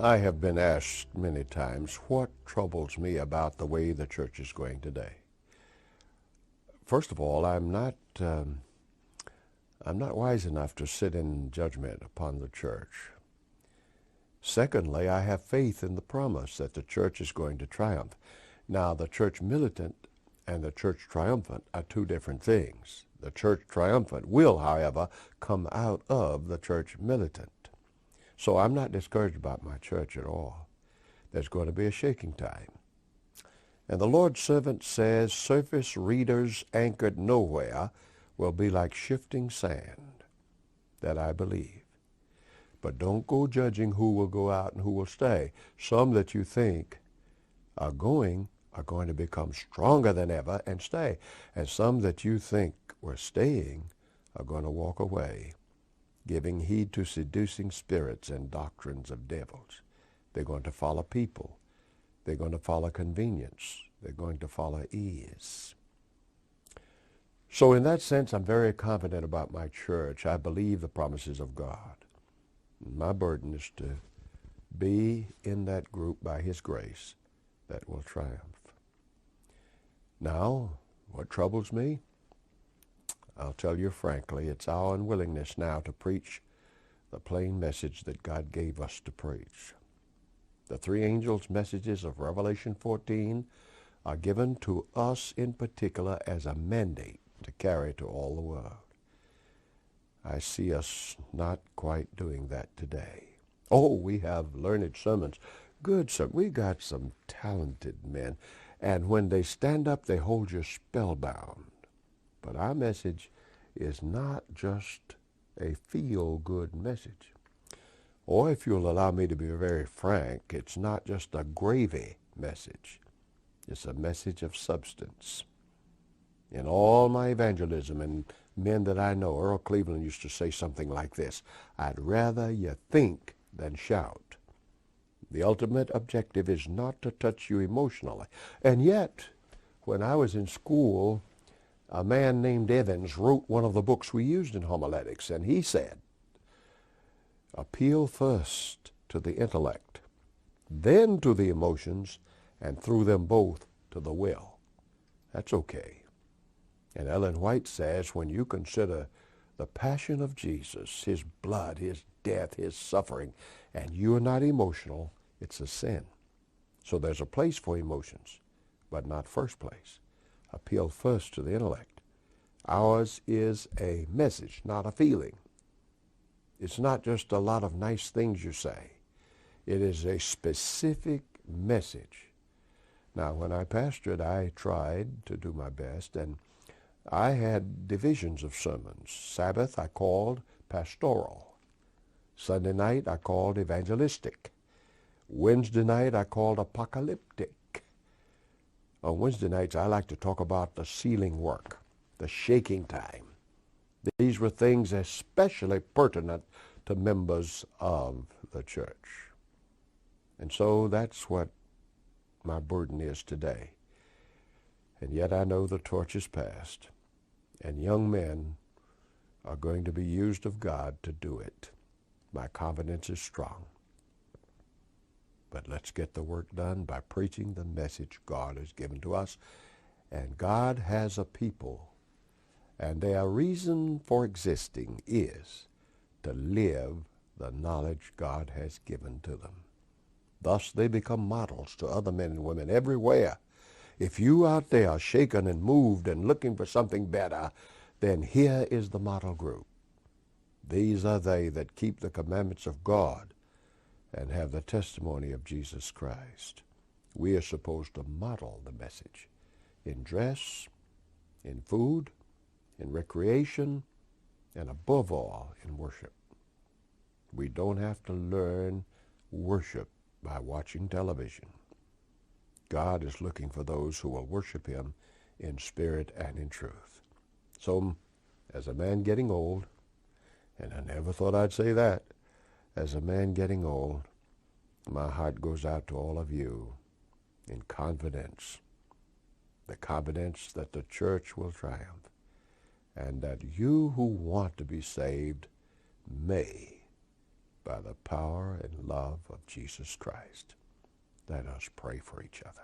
I have been asked many times what troubles me about the way the church is going today. First of all, I'm not wise enough to sit in judgment upon the church. Secondly, I have faith in the promise that the church is going to triumph. Now, the church militant and the church triumphant are two different things. The church triumphant will, however, come out of the church militant. So I'm not discouraged about my church at all. There's going to be a shaking time. And the Lord's servant says, surface readers anchored nowhere will be like shifting sand. That I believe. But don't go judging who will go out and who will stay. Some that you think are going to become stronger than ever and stay. And some that you think were staying are going to walk away, giving heed to seducing spirits and doctrines of devils. They're going to follow people. They're going to follow convenience. They're going to follow ease. So in that sense, I'm very confident about my church. I believe the promises of God. My burden is to be in that group by His grace that will triumph. Now, what troubles me? I'll tell you frankly, it's our unwillingness now to preach the plain message that God gave us to preach. The three angels' messages of Revelation 14 are given to us in particular as a mandate to carry to all the world. I see us not quite doing that today. Oh, we have learned sermons. Good sermons. We got some talented men. And when they stand up, they hold you spellbound. But our message is not just a feel-good message. Or if you'll allow me to be very frank, it's not just a gravy message. It's a message of substance. In all my evangelism and men that I know, Earl Cleveland used to say something like this, I'd rather you think than shout. The ultimate objective is not to touch you emotionally. And yet, when I was in school, a man named Evans wrote one of the books we used in homiletics, and he said, appeal first to the intellect, then to the emotions, and through them both to the will. That's okay. And Ellen White says, when you consider the passion of Jesus, His blood, His death, His suffering, and you are not emotional, it's a sin. So there's a place for emotions, but not first place. Appeal first to the intellect. Ours is a message, not a feeling. It's not just a lot of nice things you say. It is a specific message. Now, when I pastored, I tried to do my best, and I had divisions of sermons. Sabbath I called pastoral. Sunday night I called evangelistic. Wednesday night I called apocalyptic. On Wednesday nights I like to talk about the sealing work, the shaking time. These were things especially pertinent to members of the church. And so that's what my burden is today. And yet I know the torch is passed, and young men are going to be used of God to do it. My confidence is strong. But let's get the work done by preaching the message God has given to us. And God has a people, and their reason for existing is to live the knowledge God has given to them. Thus they become models to other men and women everywhere. If you out there are shaken and moved and looking for something better, then here is the model group. These are they that keep the commandments of God and have the testimony of Jesus Christ. We are supposed to model the message in dress, in food, in recreation, and above all, in worship. We don't have to learn worship by watching television. God is looking for those who will worship Him in spirit and in truth. So, as a man getting old, and I never thought I'd say that, as a man getting old, my heart goes out to all of you in confidence, the confidence that the church will triumph, and that you who want to be saved may by the power and love of Jesus Christ. Let us pray for each other.